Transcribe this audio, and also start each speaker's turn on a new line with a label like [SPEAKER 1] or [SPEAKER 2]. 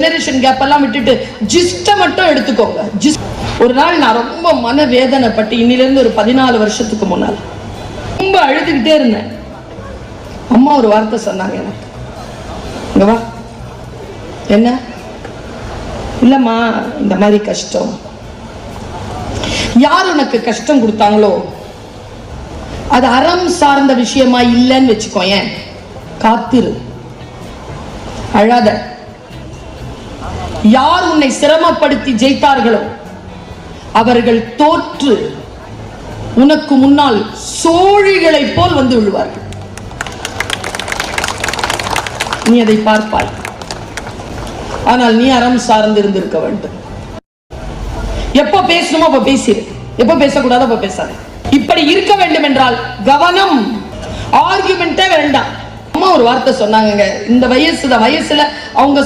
[SPEAKER 1] Generation gap எல்லாம் விட்டுட்டு ஜிஸ்ட மட்டும் எடுத்துக்கோங்க. ஒரு நாள் நான் ரொம்ப மனவேதனைப்பட்டு, இன்னிலிருந்து ஒரு 14 வருஷத்துக்கு முன்னால் ரொம்ப அழுதுகிட்டே இருந்தேன். அம்மா ஒரு வார்த்தை சொன்னாங்க எனக்கு, இங்க வா. என்ன? இல்லம்மா, இந்த மாதிரி கஷ்டம், யார் உனக்கு கஷ்டம் கொடுத்தாங்களோ அது அறம் சார்ந்த விஷயமா இல்லைன்னு வச்சுக்கோ, ஏன் காத்திரு, அழாத. யார் உன்னை சிரமப்படுத்தி ஜெயித்தார்களோ அவர்கள் தோற்று உனக்கு முன்னால் சோழிகளை போல் வந்து விழுவார்கள். நீ அதை பார்ப்பாய். ஆனால் நீ அறம் சார்ந்து இருந்திருக்க வேண்டும். எப்ப பேசணுமோ அப்ப பேசிரு, எப்ப பேசக்கூடாதோ அப்ப பேசாது. இப்படி இருக்க வேண்டும் என்றால் கவனம், ஆர்குமெண்டே வேண்டாம். அம்மா ஒரு வார்த்தை சொன்னாங்க, இந்த வயசுல அவங்க